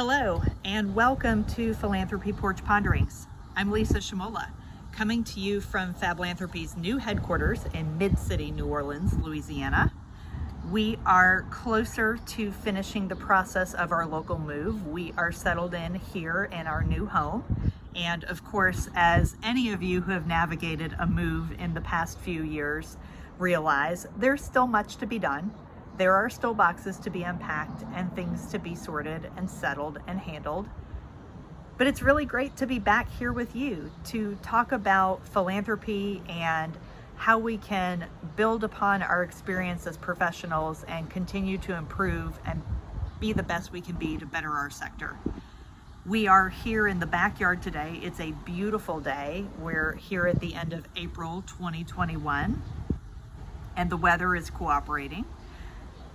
Hello and welcome to Philanthropy Porch Ponderings. I'm Lisa Shimola, coming to you from Philanthropy's new headquarters in Mid-City, New Orleans, Louisiana. We are closer to finishing the process of our local move. We are settled in here in our new home. And of course, as any of you who have navigated a move in the past few years realize, there's still much to be done. There are still boxes to be unpacked and things to be sorted and settled and handled. But it's really great to be back here with you to talk about philanthropy and how we can build upon our experience as professionals and continue to improve and be the best we can be to better our sector. We are here in the backyard today. It's a beautiful day. We're here at the end of April 2021 and the weather is cooperating.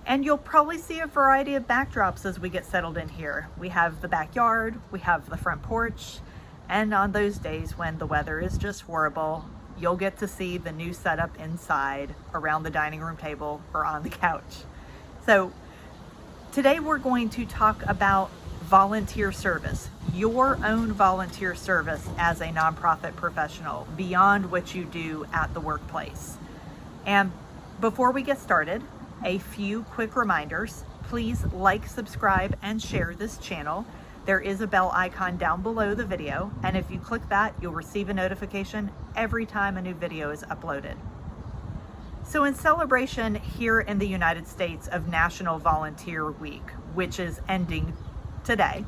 And you'll probably see a variety of backdrops as we get settled in here. We have the backyard, we have the front porch, and on those days when the weather is just horrible, you'll get to see the new setup inside, around the dining room table, or on the couch. So today we're going to talk about volunteer service, your own volunteer service as a nonprofit professional, beyond what you do at the workplace. And before we get started, a few quick reminders. Please like, subscribe, and share this channel. There is a bell icon down below the video, and if you click that, you'll receive a notification every time a new video is uploaded. So in celebration here in the United States of National Volunteer Week, which is ending today,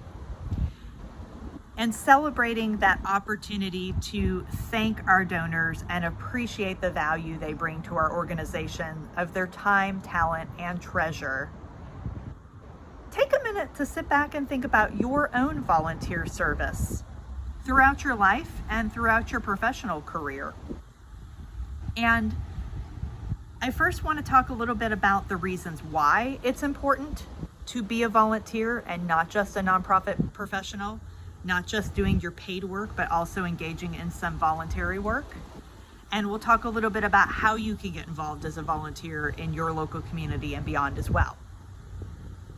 and celebrating that opportunity to thank our donors and appreciate the value they bring to our organization of their time, talent, and treasure. Take a minute to sit back and think about your own volunteer service throughout your life and throughout your professional career. And I first want to talk a little bit about the reasons why it's important to be a volunteer and not just a nonprofit professional. Not just doing your paid work, but also engaging in some voluntary work. And we'll talk a little bit about how you can get involved as a volunteer in your local community and beyond as well.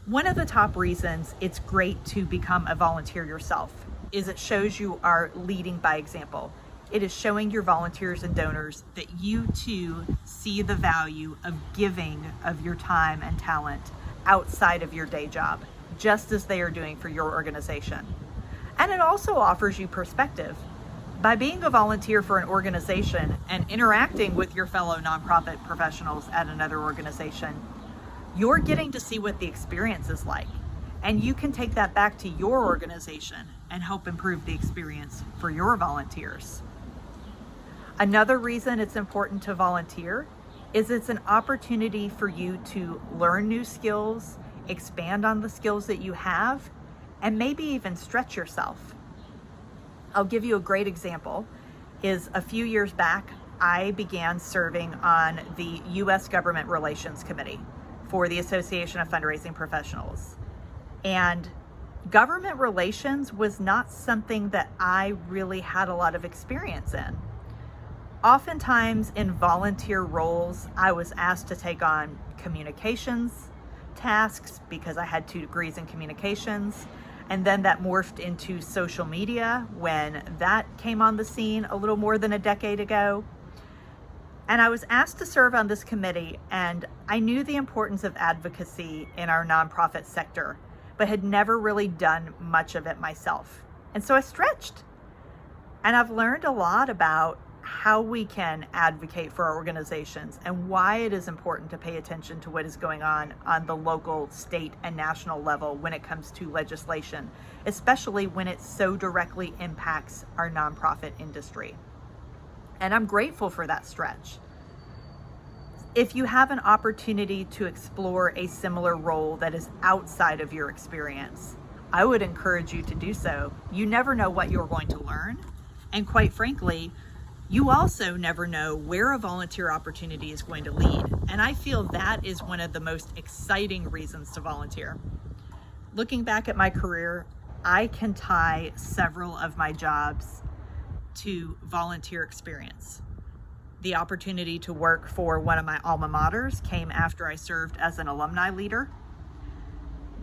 One of the top reasons it's great to become a volunteer yourself is it shows you are leading by example. It is showing your volunteers and donors that you too see the value of giving of your time and talent outside of your day job, just as they are doing for your organization. And it also offers you perspective. By being a volunteer for an organization and interacting with your fellow nonprofit professionals at another organization, you're getting to see what the experience is like. And you can take that back to your organization and help improve the experience for your volunteers. Another reason it's important to volunteer is it's an opportunity for you to learn new skills, expand on the skills that you have, and maybe even stretch yourself. I'll give you a great example. Is a few years back, I began serving on the U.S. Government Relations Committee for the Association of Fundraising Professionals. And government relations was not something that I really had a lot of experience in. Oftentimes in volunteer roles, I was asked to take on communications tasks because I had 2 degrees in communications. And then that morphed into social media when that came on the scene a little more than a decade ago. And I was asked to serve on this committee, and I knew the importance of advocacy in our nonprofit sector, but had never really done much of it myself. And so I stretched. And I've learned a lot about how we can advocate for our organizations and why it is important to pay attention to what is going on the local, state, and national level when it comes to legislation, especially when it so directly impacts our nonprofit industry. And I'm grateful for that stretch. If you have an opportunity to explore a similar role that is outside of your experience, I would encourage you to do so. You never know what you're going to learn. And quite frankly, you also never know where a volunteer opportunity is going to lead. And I feel that is one of the most exciting reasons to volunteer. Looking back at my career, I can tie several of my jobs to volunteer experience. The opportunity to work for one of my alma maters came after I served as an alumni leader.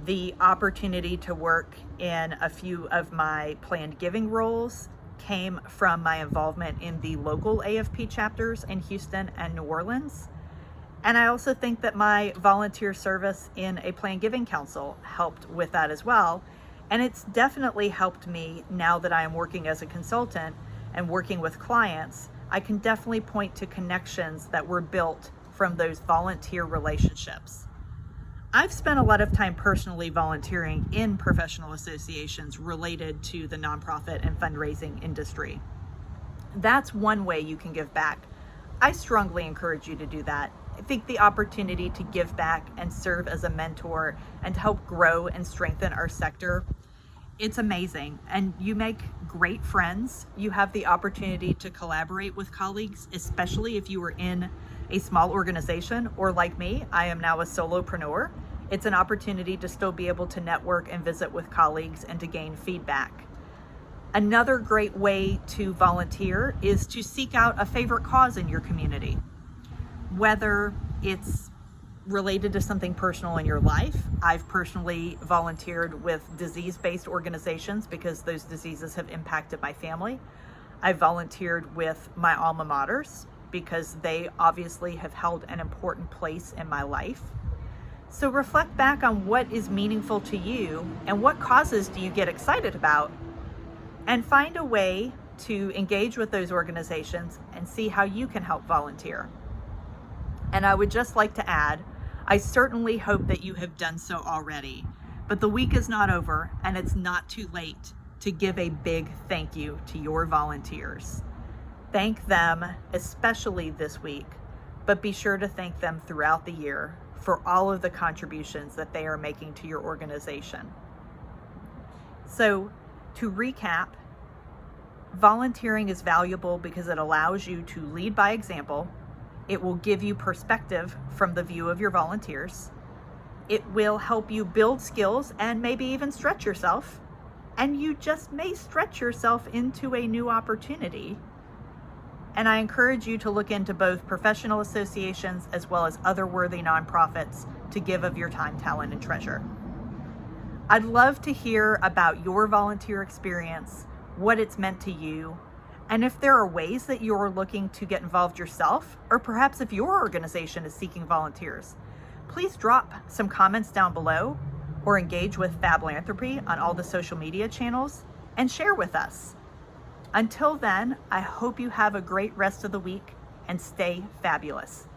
The opportunity to work in a few of my planned giving roles came from my involvement in the local AFP chapters in Houston and New Orleans. And I also think that my volunteer service in a planned giving council helped with that as well. And it's definitely helped me now that I am working as a consultant and working with clients. I can definitely point to connections that were built from those volunteer relationships. I've spent a lot of time personally volunteering in professional associations related to the nonprofit and fundraising industry. That's one way you can give back. I strongly encourage you to do that. I think the opportunity to give back and serve as a mentor and to help grow and strengthen our sector, it's amazing. And you make great friends. You have the opportunity to collaborate with colleagues, especially if you were in a small organization, or like me, I am now a solopreneur. It's an opportunity to still be able to network and visit with colleagues and to gain feedback. Another great way to volunteer is to seek out a favorite cause in your community. Whether it's related to something personal in your life. I've personally volunteered with disease-based organizations because those diseases have impacted my family. I've volunteered with my alma maters because they obviously have held an important place in my life. So reflect back on what is meaningful to you and what causes do you get excited about, and find a way to engage with those organizations and see how you can help volunteer. And I would just like to add, I certainly hope that you have done so already, but the week is not over and it's not too late to give a big thank you to your volunteers. Thank them, especially this week, but be sure to thank them throughout the year for all of the contributions that they are making to your organization. So to recap, volunteering is valuable because it allows you to lead by example. It will give you perspective from the view of your volunteers. It will help you build skills and maybe even stretch yourself. And you just may stretch yourself into a new opportunity. And I encourage you to look into both professional associations as well as other worthy nonprofits to give of your time, talent, and treasure. I'd love to hear about your volunteer experience, what it's meant to you, and if there are ways that you're looking to get involved yourself, or perhaps if your organization is seeking volunteers. Please drop some comments down below or engage with Philanthropy on all the social media channels and share with us. Until then, I hope you have a great rest of the week and stay fabulous.